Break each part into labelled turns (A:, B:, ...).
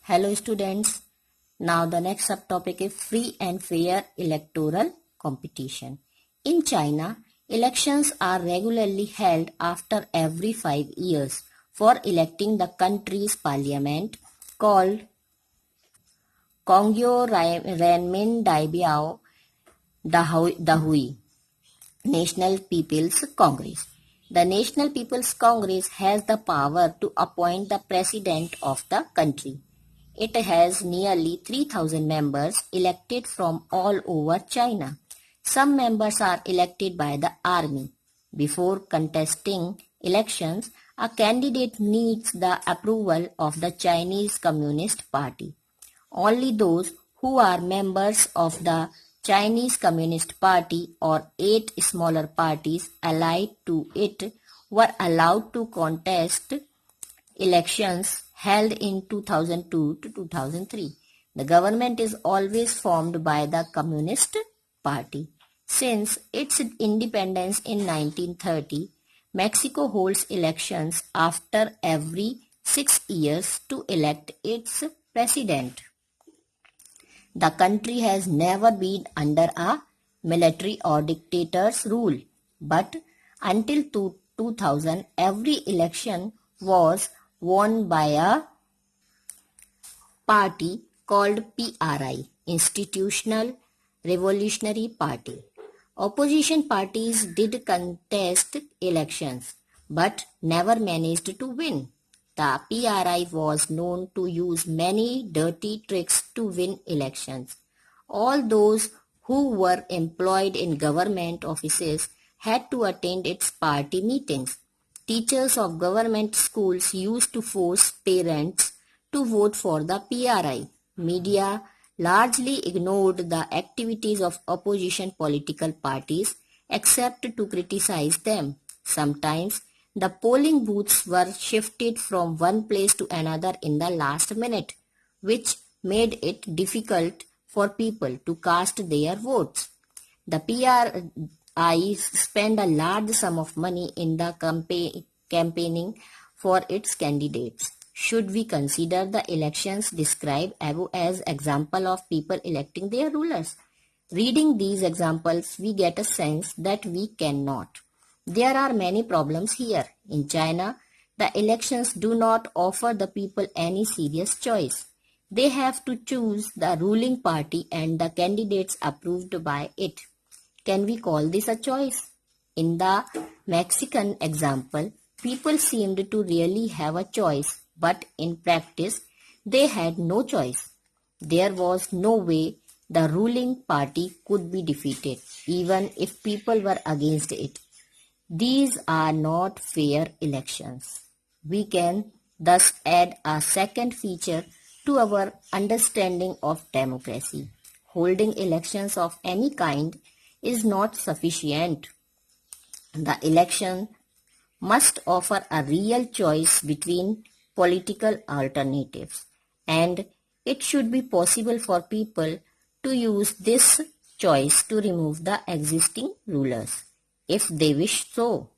A: Hello students. Now the next subtopic is free and fair electoral competition. In China, elections are regularly held after every 5 years for electing the country's parliament called Kongyo Renmin Daibiao Dahui National People's Congress. The National People's Congress has the power to appoint the president of the country. It has nearly 3,000 members elected from all over China. Some members are elected by the army. Before contesting elections, a candidate needs the approval of the Chinese Communist Party. Only those who are members of the Chinese Communist Party or 8 smaller parties allied to it were allowed to contest elections held in 2002 to 2003. The government is always formed by the Communist Party. Since its independence in 1930, Mexico holds elections after every 6 years to elect its president. The country has never been under a military or dictator's rule, but until 2000, every election was won by a party called PRI, Institutional Revolutionary Party. Opposition parties did contest elections, but never managed to win. The PRI was known to use many dirty tricks to win elections. All those who were employed in government offices had to attend its party meetings. Teachers of government schools used to force parents to vote for the PRI. Media largely ignored the activities of opposition political parties except to criticize them. Sometimes the polling booths were shifted from one place to another in the last minute, which made it difficult for people to cast their votes. The PRI spent a large sum of money in the campaigning for its candidates. Should we consider the elections described above as example of people electing their rulers? Reading these examples, we get a sense that we cannot. There are many problems here. In China, the elections do not offer the people any serious choice. They have to choose the ruling party and the candidates approved by it. Can we call this a choice? In the Mexican example, people seemed to really have a choice, but in practice, they had no choice. There was no way the ruling party could be defeated, even if people were against it. These are not fair elections. We can thus add a second feature to our understanding of democracy. Holding elections of any kind is not sufficient. The election must offer a real choice between political alternatives, and it should be possible for people to use this choice to remove the existing rulers, if they wish so.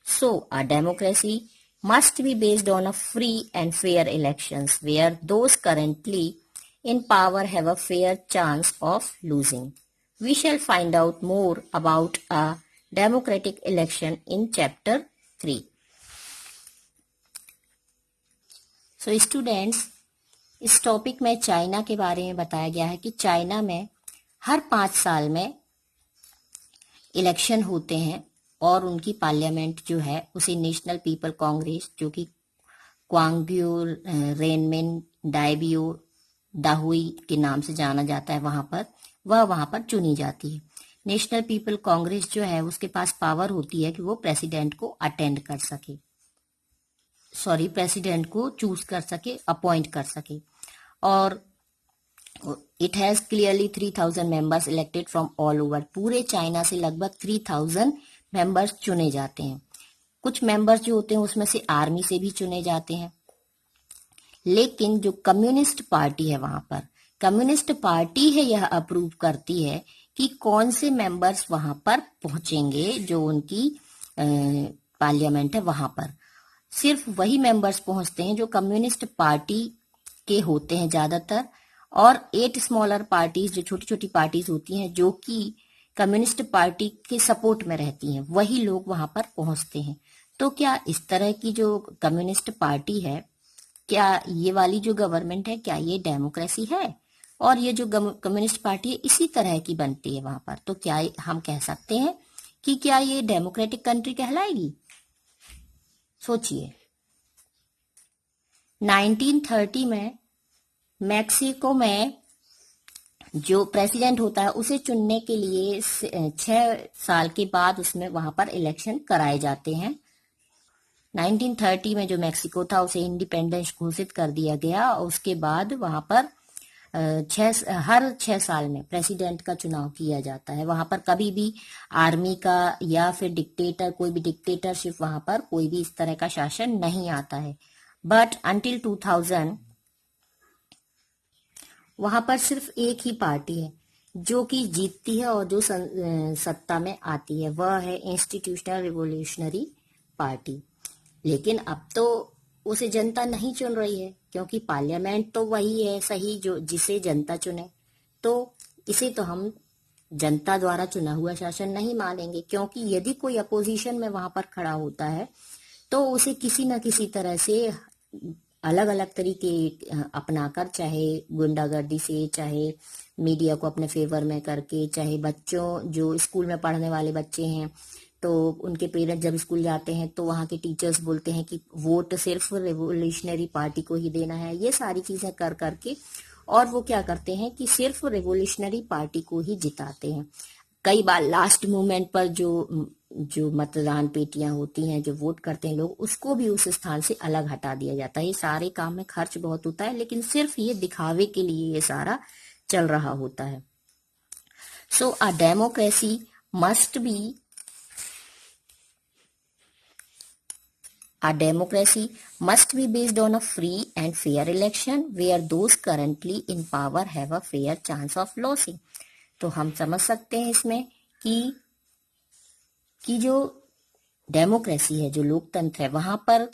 A: So, a democracy must be based on a free and fair elections where those currently in power have a fair chance of losing. We shall find out more about a democratic election in chapter 3. So students, इस topic में China के बारे में बताया गया है कि China में हर 5 साल में इलेक्शन होते हैं और उनकी पार्लियामेंट जो है उसे नेशनल पीपल कांग्रेस, जो कि क्वांग्यू रेनमिन डाइबियो दाहुई के नाम से जाना जाता है, वहां पर चुनी जाती है। नेशनल पीपल कांग्रेस जो है उसके पास पावर होती है कि वो प्रेसिडेंट को अटेंड कर सके, प्रेसिडेंट को चूज कर सके, अपॉइंट कर सके। और it has clearly 3,000 members elected from all over. पूरे चाइना से लगभग 3,000 मेंबर्स चुने जाते हैं। कुछ मेंबर्स जो होते हैं उसमें से आर्मी से भी चुने जाते हैं। लेकिन जो कम्युनिस्ट पार्टी है, वहां पर कम्युनिस्ट पार्टी है, यह अप्रूव करती है कि कौन से मेंबर्स वहां पर पहुंचेंगे। जो उनकी पार्लियामेंट है वहां पर सिर्फ वही मेंबर्स पहुंचते हैं जो कम्युनिस्ट पार्टी के होते हैं ज्यादातर, और 8 स्मॉलर पार्टीज, जो छोटी छोटी पार्टीज होती हैं जो कि कम्युनिस्ट पार्टी के सपोर्ट में रहती हैं, वही लोग वहां पर पहुंचते हैं। तो क्या इस तरह की जो कम्युनिस्ट पार्टी है, क्या ये वाली जो गवर्नमेंट है, क्या ये डेमोक्रेसी है? और ये जो कम्युनिस्ट पार्टी है इसी तरह की बनती है वहां पर, तो क्या हम कह सकते हैं कि क्या ये डेमोक्रेटिक कंट्री कहलाएगी? सोचिए। 1930 में मैक्सिको में जो प्रेसिडेंट होता है उसे चुनने के लिए 6 साल के बाद उसमें वहां पर इलेक्शन कराए जाते हैं। 1930 में जो मैक्सिको था उसे इंडिपेंडेंस घोषित कर दिया गया, और उसके बाद वहां पर हर 6 साल में प्रेसिडेंट का चुनाव किया जाता है। वहां पर कभी भी आर्मी का या फिर डिक्टेटर, कोई भी डिक्टेटरशिप, वहां पर कोई भी इस तरह का शासन नहीं आता है। बट अंटिल 2000 वहां पर सिर्फ एक ही पार्टी है जो कि जीतती है और जो सत्ता में आती है, वह है इंस्टीट्यूशनल रिवोल्यूशनरी पार्टी। लेकिन अब तो उसे जनता नहीं चुन रही है, क्योंकि पार्लियामेंट तो वही है सही जो जिसे जनता चुने। तो इसे तो हम जनता द्वारा चुना हुआ शासन नहीं मानेंगे, क्योंकि यदि कोई अपोजिशन में वहां पर खड़ा होता है तो उसे किसी न किसी तरह से अलग अलग तरीके अपनाकर, चाहे गुंडागर्दी से, चाहे मीडिया को अपने फेवर में करके, चाहे बच्चों, जो स्कूल में पढ़ने वाले बच्चे हैं तो उनके पेरेंट्स जब स्कूल जाते हैं तो वहां के टीचर्स बोलते हैं कि वोट सिर्फ रेवोल्यूशनरी पार्टी को ही देना है। ये सारी चीजें कर करके और वो क्या करते हैं कि सिर्फ रेवोल्यूशनरी पार्टी को ही जिताते हैं। कई बार लास्ट मोमेंट पर जो मतदान पेटियां होती हैं, जो वोट करते हैं लोग, उसको भी उस स्थान से अलग हटा दिया जाता है। ये सारे काम में खर्च बहुत होता है, लेकिन सिर्फ ये दिखावे के लिए ये सारा चल रहा होता है। So a democracy must be A democracy must be based on a free and fair election where those currently in power have a fair chance of losing. तो हम समझ सकते हैं इसमें कि जो डेमोक्रेसी है, जो लोकतंत्र है, वहां पर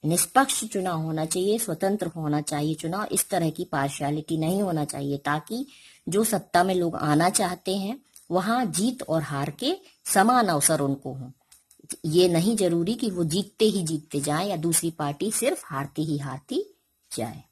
A: निष्पक्ष चुनाव होना चाहिए, स्वतंत्र होना चाहिए चुनाव, इस तरह की पार्शियलिटी नहीं होना चाहिए, ताकि जो सत्ता में लोग आना चाहते हैं वहां जीत और हार के समान अवसर उनको हो। ये नहीं जरूरी कि वो जीतते ही जीतते जाएं या दूसरी पार्टी सिर्फ हारती ही हारती जाए।